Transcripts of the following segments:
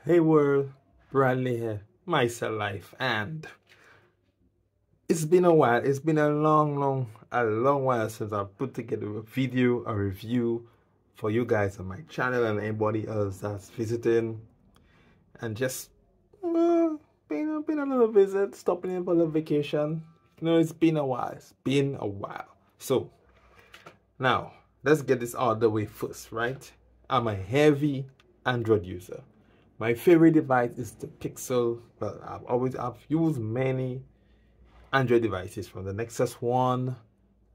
Hey world, Bradley here, myself life, and it's been a while. It's been a long while since I put together a video, a review for you guys on my channel and anybody else that's visiting, and just been a little visit, stopping in for a vacation. It's been a while. It's been a while. So now let's get this out of the way first, right? I'm a heavy Android user. My favorite device is the Pixel. Well, I've used many Android devices from the Nexus 1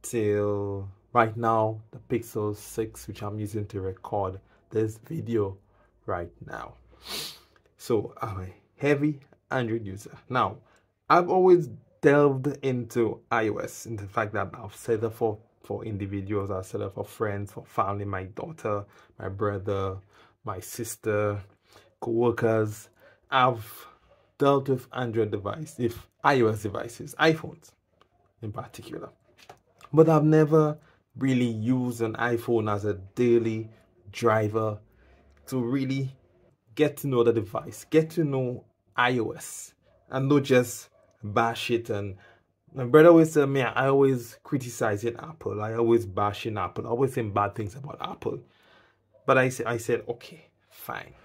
till right now the Pixel 6, which I'm using to record this video right now. So I'm a heavy Android user. Now, I've always delved into iOS, in the fact that I've set up for individuals, I've set up for friends, for family, my daughter, my brother, my sister, co-workers. I've dealt with Android devices, if iOS devices, iPhones in particular. But I've never really used an iPhone as a daily driver to really get to know the device, get to know iOS, and not just bash it. And my brother always tell me I always criticizing Apple. I always bashing Apple. I always saying bad things about Apple. But I said, okay, fine.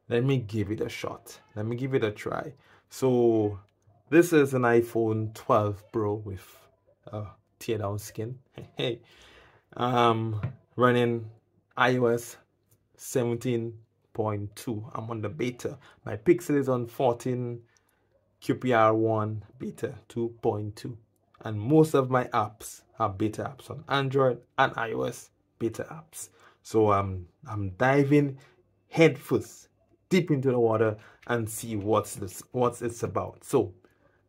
Let me give it a shot. Let me give it a try. So this is an iPhone 12 Pro with tear down skin. Hey, running iOS 17.2. I'm on the beta. My Pixel is on 14 QPR1 beta 2.2, and most of my apps are beta apps on Android and iOS beta apps. So I'm diving headfirst deep into the water and see what it's about. So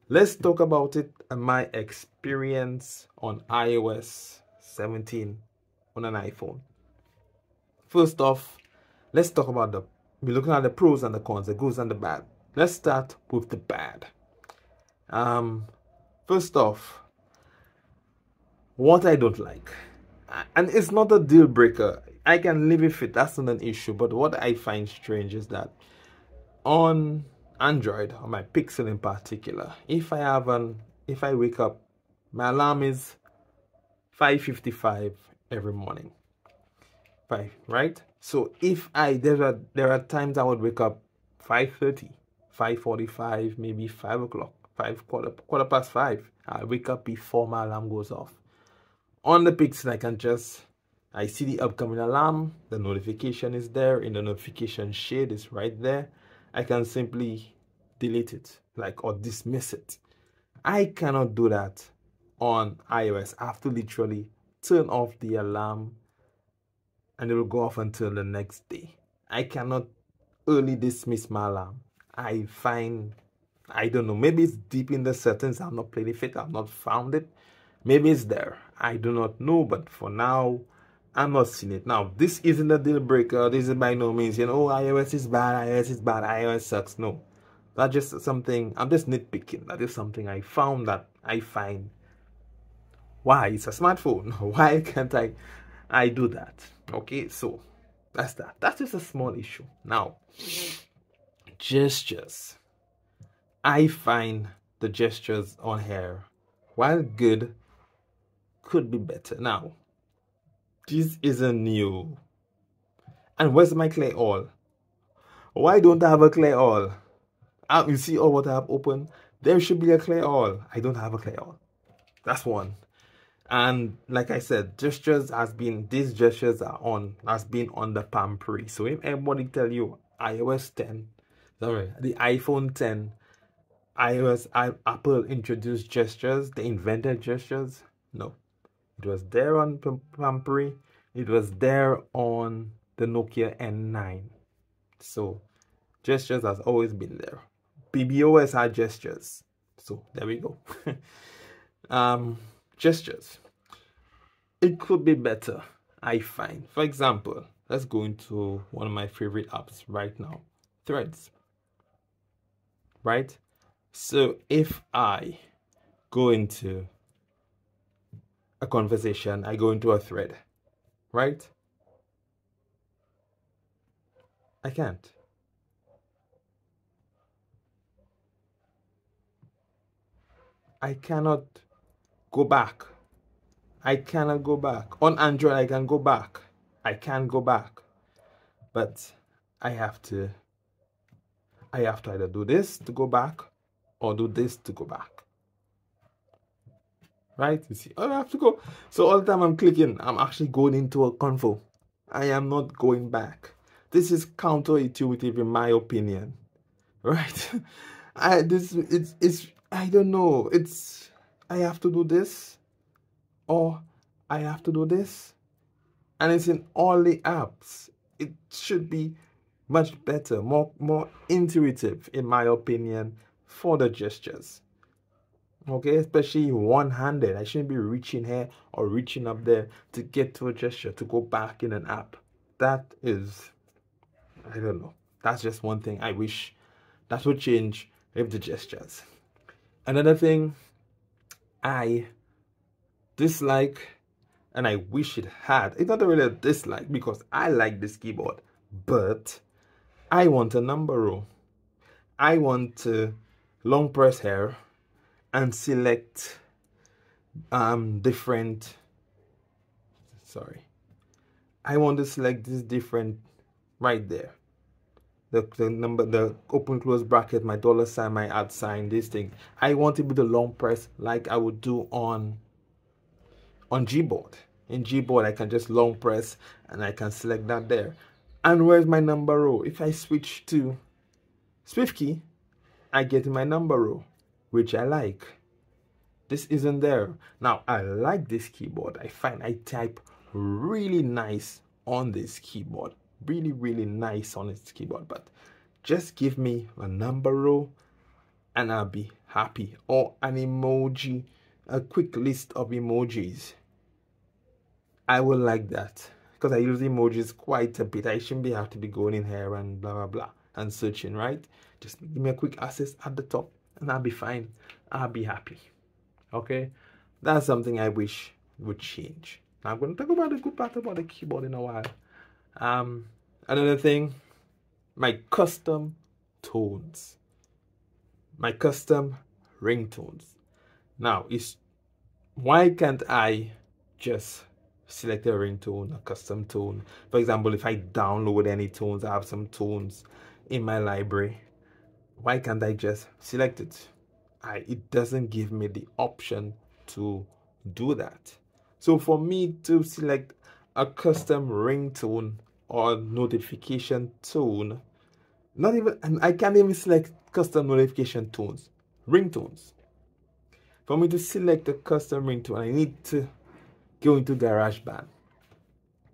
let's talk about it and my experience on iOS 17 on an iPhone. First off, let's talk about we're looking at the pros and the cons, the goods and the bad. Let's start with the bad. First off, what I don't like, and it's not a deal breaker, I can live with it, that's not an issue, but what I find strange is that on Android, on my Pixel in particular, if I wake up, my alarm is 5:55 every morning. Right? So if there are times I would wake up 5:30, 5:45, maybe 5 o'clock, quarter past 5. I wake up before my alarm goes off. On the Pixel, I see the upcoming alarm, the notification is there, in the notification shade is right there. I can simply delete it, or dismiss it. I cannot do that on iOS. I have to literally turn off the alarm and it will go off until the next day. I cannot early dismiss my alarm. I don't know, maybe it's deep in the settings. I've not played with it, I've not found it. Maybe it's there, I do not know, but for now, I'm not seeing it. Now, this isn't a deal breaker. This is by no means, iOS is bad, iOS sucks. No, that's just something, I'm just nitpicking. That is something I found that I find, why? It's a smartphone. Why can't I do that? Okay, so that's that. That's just a small issue. Now, gestures. I find the gestures on here, while good, could be better. Now, this isn't new. And where's my clear all? Why don't I have a clear all? You see all what I have open? There should be a clear all. I don't have a clear all. That's one. And like I said, these gestures has been on the Palm Pre. So if anybody tell you the iPhone 10, Apple introduced gestures, they invented gestures. No, it was there on Palm Pre. It was there on the Nokia N9. So gestures has always been there. BBOS had gestures. So there we go. Gestures. It could be better, I find. For example, let's go into one of my favorite apps right now, Threads. Right? So if I go into a conversation, I go into a thread, right? I can't. I cannot go back. I cannot go back. On Android, I can go back. I can't go back. But I have to either do this to go back or do this to go back. Right? You see, I have to go. So all the time I'm clicking, I'm actually going into a convo. I am not going back. This is counterintuitive in my opinion. Right? I don't know. I have to do this or I have to do this. And it's in all the apps. It should be much better, more intuitive in my opinion for the gestures. Okay, especially one-handed. I shouldn't be reaching here or reaching up there to get to a gesture, to go back in an app. That is, I don't know. That's just one thing I wish that would change with the gestures. Another thing I dislike, and I wish it had, it's not really a dislike because I like this keyboard, but I want a number row. I want to long press here and select different, I want to select this different right there. The number, the open close bracket, my $sign, my @sign, this thing. I want it with the long press like I would do on Gboard. In Gboard, I can just long press and I can select that there. And where's my number row? If I switch to SwiftKey, I get my number row, which I like. This isn't there. Now, I like this keyboard. I find I type really nice on this keyboard. Really, really nice on this keyboard. But just give me a number row and I'll be happy. Or an emoji, a quick list of emojis. I will like that. Because I use emojis quite a bit. I shouldn't have to be going in here and blah, blah, blah. And searching, right? Just give me a quick access at the top and I'll be fine. I'll be happy. Okay? That's something I wish would change. Now I'm going to talk about the good part about the keyboard in a while. Another thing, my custom tones. My custom ringtones. Now, why can't I just select a ringtone, a custom tone? For example, if I download any tones, I have some tones in my library. Why can't I just select it? It doesn't give me the option to do that. So for me to select a custom ringtone or notification tone, and I can't even select custom notification tones, ringtones. For me to select a custom ringtone, I need to go into GarageBand.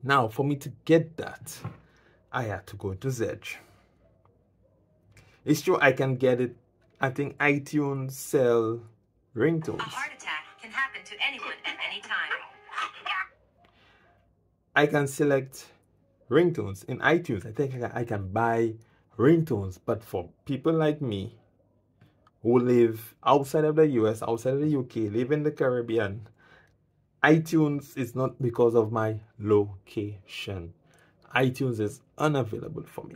Now, for me to get that, I had to go into Zedge. It's true I can get it. I think iTunes sell ringtones. A heart attack can happen to anyone at any time. I can select ringtones in iTunes. I think I can buy ringtones. But for people like me who live outside of the US, outside of the UK, live in the Caribbean, iTunes is not because of my location. iTunes is unavailable for me.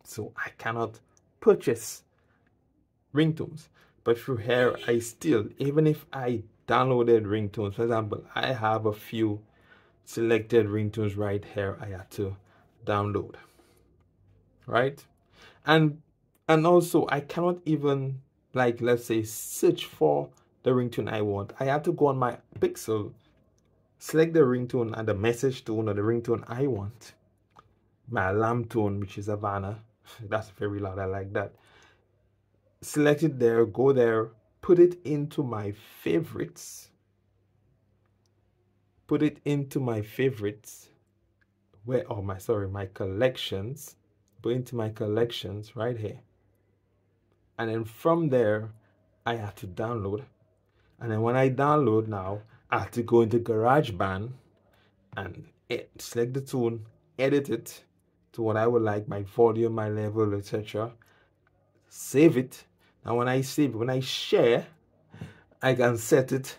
So I cannot purchase ringtones. But through here, I still, even if I downloaded ringtones, for example, I have a few selected ringtones right here I had to download. Right? And also I cannot even, like, let's say, search for the ringtone I want. I have to go on my Pixel, select the ringtone and the message tone or the ringtone I want. My alarm tone, which is Havana. That's very loud. I like that. Select it there, go there, put it into my favorites. Put it into my favorites. My collections. Put into my collections right here. And then from there, I have to download. And then when I download now, I have to go into GarageBand and select the tune, edit it to what I would like, my volume, my level, etc. Save it. And when I save it, when I share, I can set it,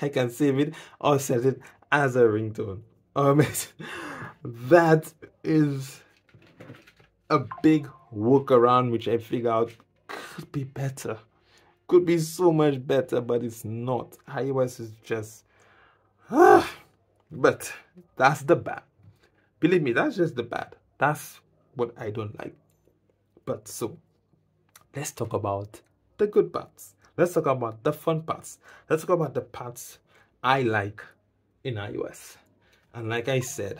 I can save it or set it as a ringtone. That is a big workaround which I figure out could be better. could be so much better, but it's not. iOS is just but that's the bad. Believe me, that's just the bad. That's what I don't like. But so let's talk about the good parts. Let's talk about the fun parts. Let's talk about the parts I like in iOS. And like I said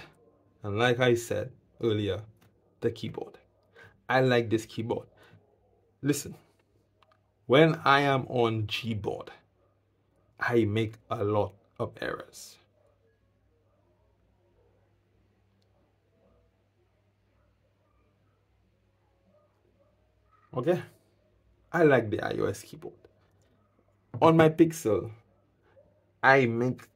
earlier, the keyboard. I like this keyboard. Listen, when I am on Gboard, I make a lot of errors. Okay? I like the iOS keyboard. On my Pixel, I make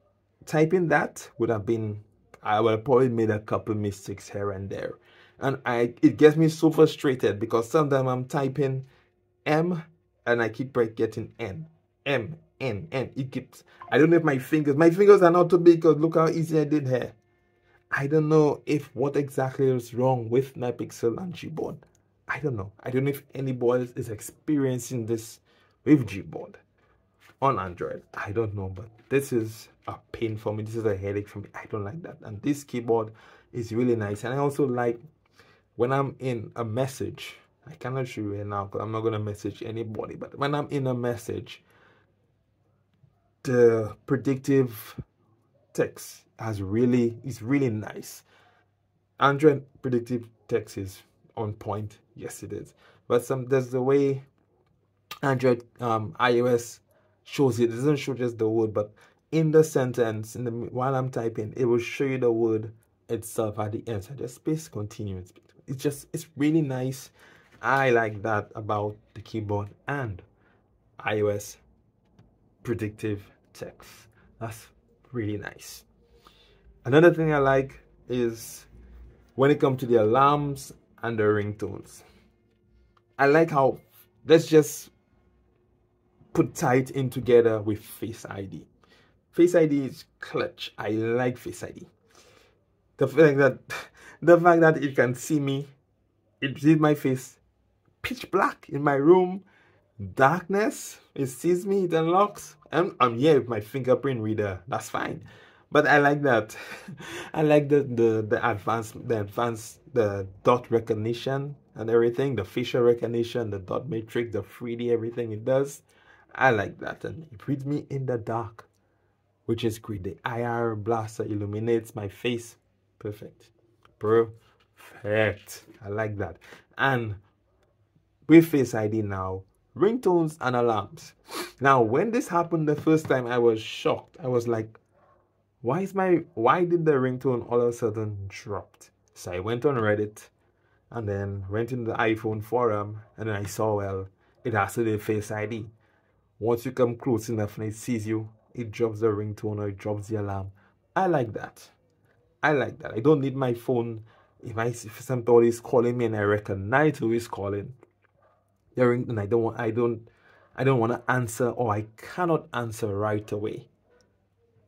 typing that would have been I would have probably made a couple mistakes here and there. And it gets me so frustrated because sometimes I'm typing M and I keep getting N. M, N, N. It keeps I don't know if my fingers are not too big because look how easy I did here. I don't know if what exactly is wrong with my Pixel and Gboard. I don't know. I don't know if anybody is experiencing this with Gboard on Android. I don't know, but this is a pain for me. This is a headache for me. I don't like that. And this keyboard is really nice. And I also like when I'm in a message. I cannot show you right now because I'm not gonna message anybody. But when I'm in a message, the predictive text is really nice. Android predictive text is on point. Yes, it is. But there's the way Android iOS shows it. It doesn't show just the word, but in the sentence, while I'm typing, it will show you the word itself at the end. So just space continue. It's really nice. I like that about the keyboard and iOS predictive text. That's really nice. Another thing I like is when it comes to the alarms and the ringtones. I like how let's just put tight in together with Face ID. Face ID is clutch. I like Face ID. The fact that it can see me, it sees my face, pitch black in my room, darkness, it sees me, it unlocks. I'm here with my fingerprint reader. That's fine. But I like that. I like the advanced the dot recognition and everything, the facial recognition, the dot matrix, the 3D, everything it does. I like that. And it reads me in the dark, which is great. The IR blaster illuminates my face. Perfect. Perfect. I like that. And with Face ID now, ringtones and alarms. Now, when this happened the first time, I was shocked. I was like, why did the ringtone all of a sudden dropped? So I went on Reddit and then went into the iPhone forum and then I saw, well, it has to do with Face ID. Once you come close enough and it sees you, it drops the ringtone or it drops the alarm. I like that. I like that. I don't need my phone. If somebody is calling me and I recognize who is calling, the ring, and I don't want to answer or I cannot answer right away.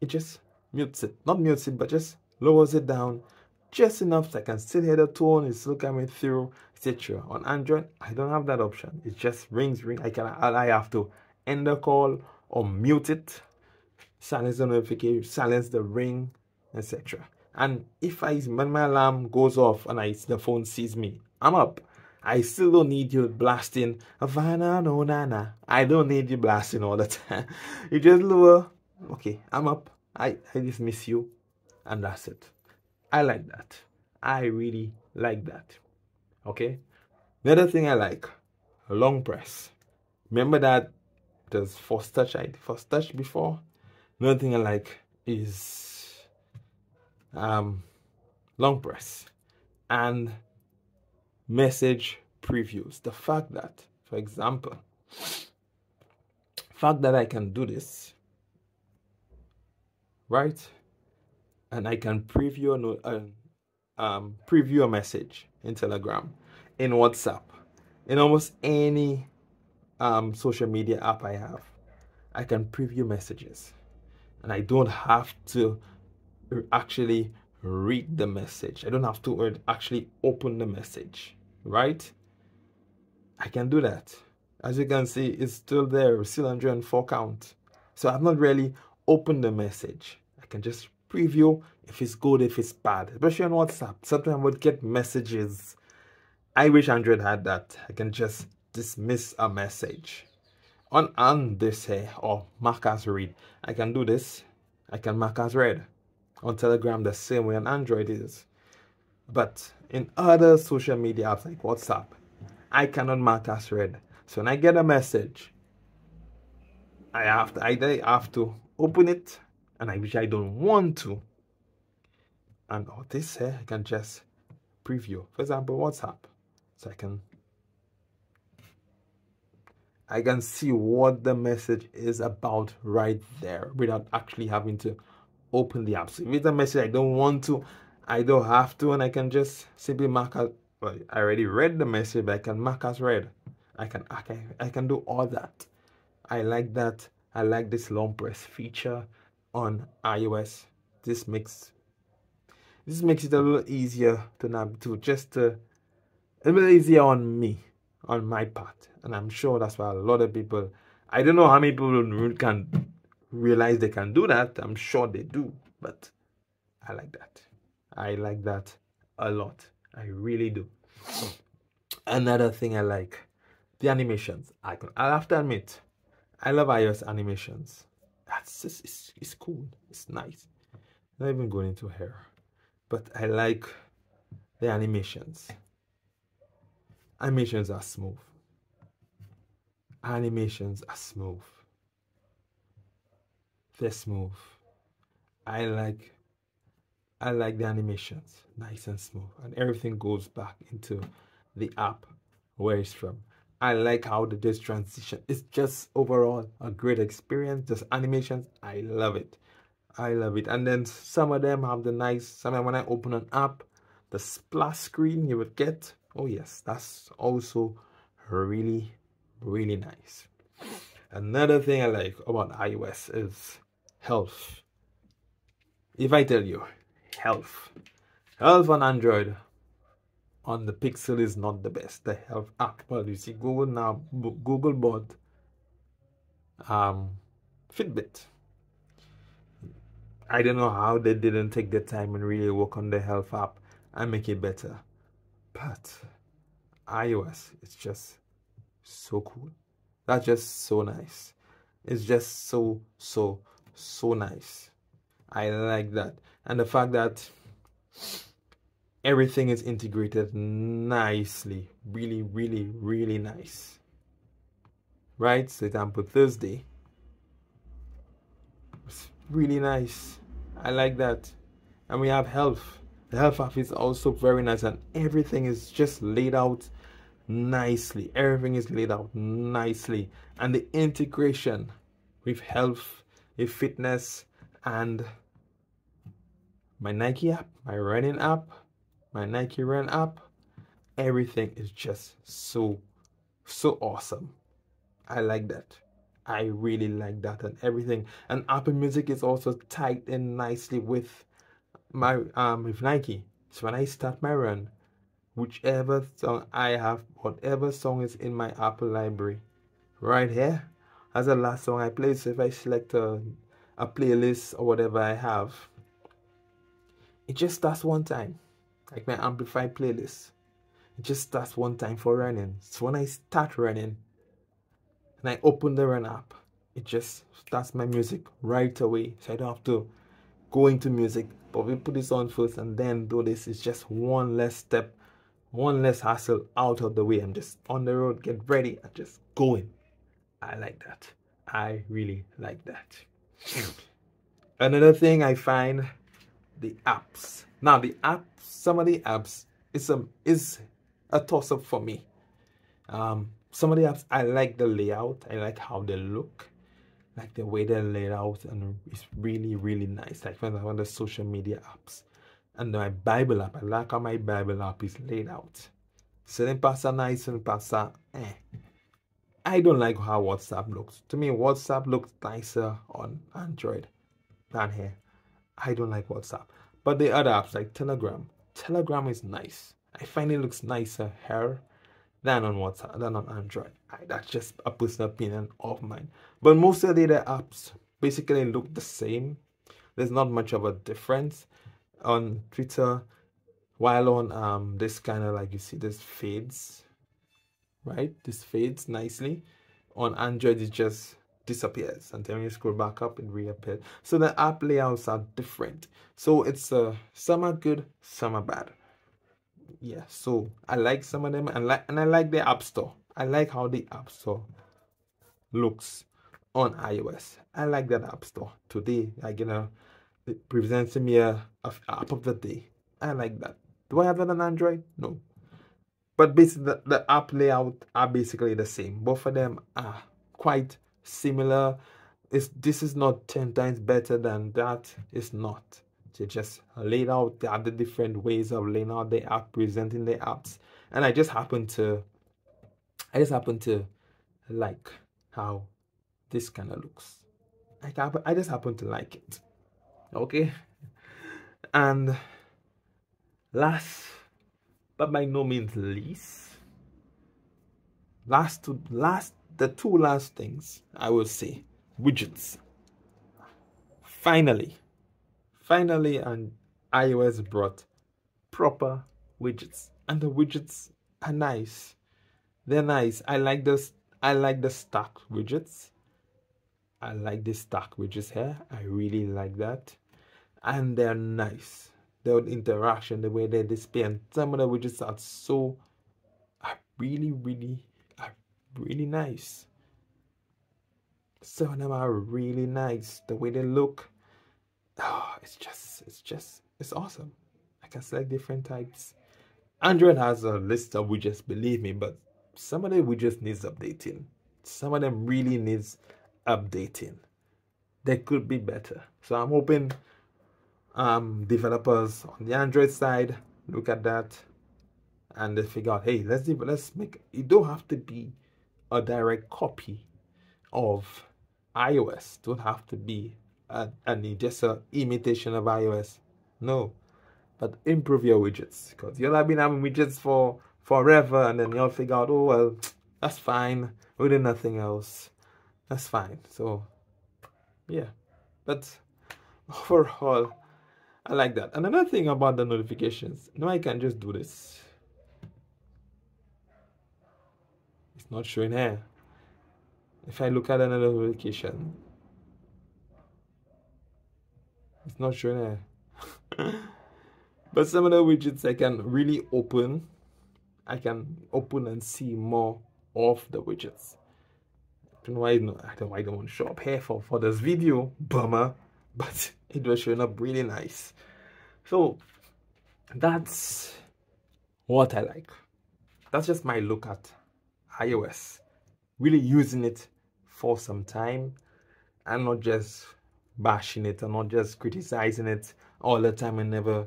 It just mutes it. Not mutes it, but just lowers it down just enough so I can still hear the tone, it's still coming through, etc. On Android, I don't have that option. It just rings. I have to end the call or mute it, silence the notification, silence the ring, etc. And when my alarm goes off and the phone sees me, I'm up. I still don't need you blasting Havana no nana. I don't need you blasting all the time. You just lower. Okay, I'm up. I just miss you, and that's it. I like that. I really like that. Okay. The other thing I like, a long press. Remember that there's force touch before. Another thing I like is long press and message previews. The fact that, for example, I can do this, right? And I can preview a message in Telegram, in WhatsApp, in almost any social media app I have. I can preview messages, and I don't have to actually read the message. I don't have to actually open the message, right? I can do that. As you can see, it's still there, still 104 count. So I've not really opened the message. I can just preview if it's good, if it's bad, especially on WhatsApp. Sometimes I would get messages. I wish Android had that. I can just dismiss a message on this here or mark as read. I can do this. I can mark as read on Telegram the same way on Android is. But in other social media apps like WhatsApp, I cannot mark as read. So when I get a message, I either have to open it, and I wish I don't want to. And all this here, I can just preview. For example, WhatsApp. So I can see what the message is about right there without actually having to open the app. So if it's a message I don't want to, I don't have to, and I can just simply mark as, well, I already read the message, but I can mark as read. I can do all that. I like that. I like this long press feature on iOS. This makes it a little easier a little easier on me, on my part. And I'm sure that's why a lot of people, I don't know how many people can realize they can do that. I'm sure they do, but I like that. I like that a lot. I really do. Another thing I like, the animations. I'll have to admit, I love iOS animations. That's just, it's cool. It's nice. Not even going into hair, but I like the animations. Animations are smooth. Animations are smooth. They're smooth. I like the animations, nice and smooth, and everything goes back into the app where it's from. I like how this transition. It's just overall a great experience. Just animations, I love it. I love it. And then some of them have the nice. Sometimes when I open an app, the splash screen you would get. Oh yes, that's also really, really nice. Another thing I like about iOS is health. If I tell you, health on Android on the Pixel is not the best. The health app, well, you see, Google bought Fitbit. I don't know how they didn't take the time and really work on the health app and make it better. But iOS, it's just so cool. That's just so nice. It's just so nice. I like that. And the fact that everything is integrated nicely. Really, really, really nice. Right? So example Thursday. It's really nice. I like that. And we have health. The health app is also very nice, and everything is just laid out nicely. Everything is laid out nicely. And the integration with health, with fitness, and my Nike app, my running app, my Nike Run app, everything is just so awesome. I like that. I really like that, and everything. And Apple Music is also tied in nicely with my with Nike. So when I start my run, whichever song I have, whatever song is in my Apple library, right here, as the last song I play. So if I select a playlist or whatever I have, it just starts one time, like my amplified playlist. It just starts one time for running. So when I start running and I open the Run app, it just starts my music right away. So I don't have to go into music, but we put this on first and then do this. It's just one less step, one less hassle out of the way. I'm just on the road, get ready, and just going. I like that. I really like that. Another thing I find, the apps. Now the apps, some of the apps is a toss up for me. Some of the apps, I like the layout. I like how they look, like the way they're laid out, and it's really, really nice. Like for example, the social media apps and my Bible app. I like how my Bible app is laid out. Certain parts are nice, certain parts are eh. I don't like how WhatsApp looks. To me, WhatsApp looks nicer on Android than here. I don't like WhatsApp. But the other apps like Telegram is nice. I find it looks nicer here than on WhatsApp, than on Android. That's just a personal opinion of mine. But most of the apps basically look the same. There's not much of a difference on Twitter. While on this kind of like you see this fades, right? This fades nicely. On Android, it just disappears, and then when you scroll back up, it reappears. So the app layouts are different. So it's some are good, some are bad. Yeah. So I like some of them, and I like the App Store. I like how the App Store looks on iOS. I like that App Store. Today, it presents me a app of the day. I like that. Do I have that on Android? No. But basically, the app layout are basically the same. Both of them are quite similar. This is not 10 times better than that. It's not. They just laid out the other different ways of laying out the app, presenting the apps. And I just happen to like how this kind of looks. I just happen to like it. Okay. And last but by no means least, the two last things I will say, widgets. Finally, and iOS brought proper widgets, and the widgets are nice. They're nice. I like this. I like the stack widgets. I like the stack widgets here. I really like that, and they're nice. The interaction, the way they display, and some of the widgets are really, really nice. Some of them are really nice. The way they look, it's awesome. I can select different types. Android has a list of widgets, believe me, but some of the widgets needs updating. Some of them really needs updating. They could be better. So I'm hoping developers on the Android side look at that and they figure out, hey, let's make it. Don't have to be a direct copy of iOS. Don't have to be just an imitation of iOS. No, but improve your widgets, because you'll have been having widgets for forever, and then you'll figure out, oh well, that's fine. We did nothing else. That's fine. So yeah, but overall, I like that. And another thing about the notifications, now I can just do this. It's not showing here. If I look at another notification, it's not showing here. But some of the widgets I can really open. I can open and see more of the widgets. I don't know why I don't want to show up here for this video, bummer, but it was showing up really nice. So that's what I like. That's just my look at iOS. Really using it for some time and not just bashing it and not just criticizing it all the time and never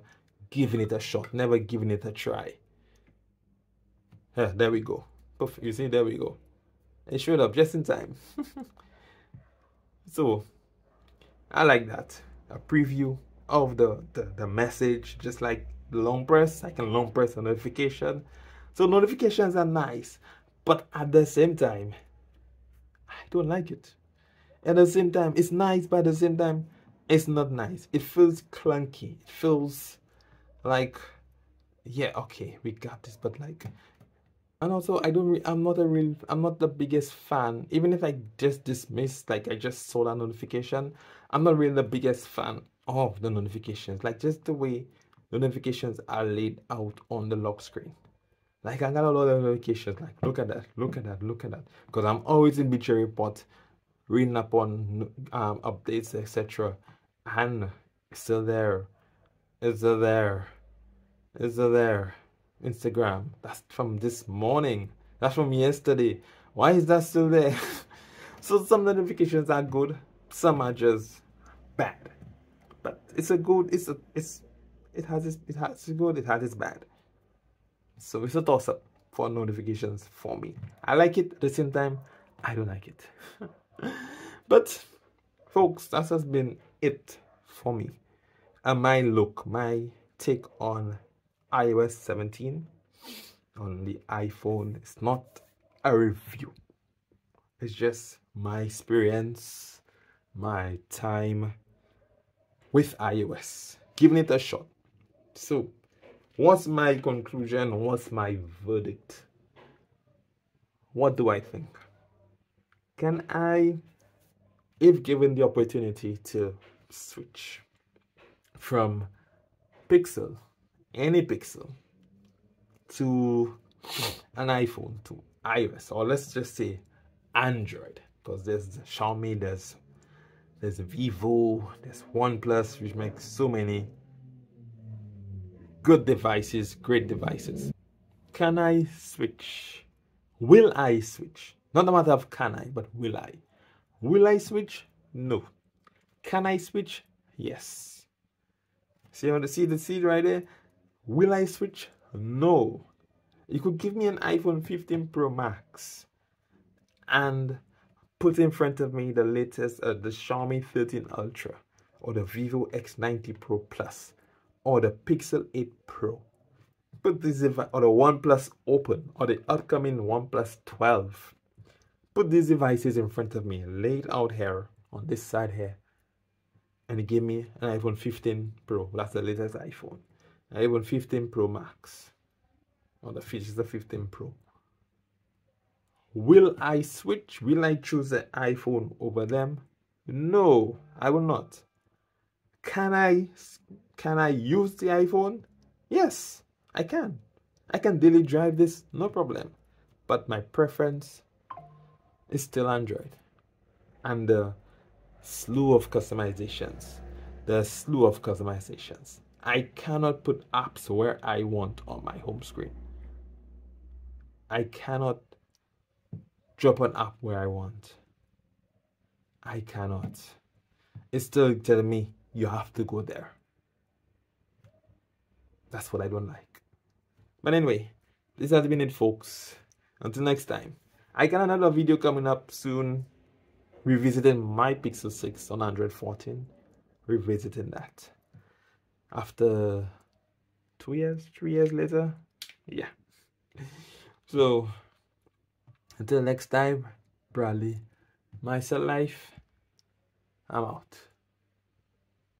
giving it a shot, never giving it a try. Yeah, there we go. You see, there we go. It showed up just in time. So I like that. A preview of the message, just like the long press. I can long press a notification. So notifications are nice, but at the same time, I don't like it. At the same time, it's nice, but at the same time, it's not nice. It feels clunky. It feels like, yeah, okay, we got this, but like, and also I'm not the biggest fan. Even if I just dismiss, like I just saw that notification, I'm not really the biggest fan of the notifications. Like just the way the notifications are laid out on the lock screen. Like I got a lot of notifications. Like look at that, look at that, look at that. Because I'm always in Beach Report, reading up on updates, etc. And it's still there. It's still there. It's still there. Instagram. That's from this morning. That's from yesterday. Why is that still there? So some notifications are good, some are just bad. But it has its good, it has its bad. So it's a toss up for notifications for me. I like it, at the same time, I don't like it. But folks, that has been it for me. And my take on iOS 17. on the iPhone. It's not a review. It's just my experience, my time with iOS, giving it a shot. So, what's my conclusion? What's my verdict? What do I think? Can I, if given the opportunity to switch from Pixel, any Pixel, to an iPhone, to iOS, or let's just say Android, because there's Xiaomi, there's Vivo, there's OnePlus, which makes so many good devices, great devices. Can I switch? Will I switch? Not a matter of can I, but will I? Will I switch? No. Can I switch? Yes. See the seed right there? Will I switch? No. You could give me an iPhone 15 Pro Max and put in front of me the latest, the Xiaomi 13 Ultra, or the Vivo X90 Pro Plus, or the Pixel 8 Pro. Put this or the OnePlus Open, or the upcoming OnePlus 12. Put these devices in front of me, laid out here on this side here, and give me an iPhone 15 Pro. That's the latest iPhone. An iPhone 15 Pro Max, or the features of 15 Pro. Will I switch? Will I choose the iPhone over them? No, I will not. Can I use the iPhone? Yes, I can. I can daily drive this, no problem. But my preference is still Android. And the slew of customizations. I cannot put apps where I want on my home screen. I cannot drop an app where I want. I cannot. It's still telling me you have to go there. That's what I don't like. But anyway, this has been it, folks. Until next time. I got another video coming up soon, revisiting my Pixel 6 on Android 14. Revisiting that. After 2 years, 3 years later. Yeah. So, until next time, Bradley, myself life, I'm out.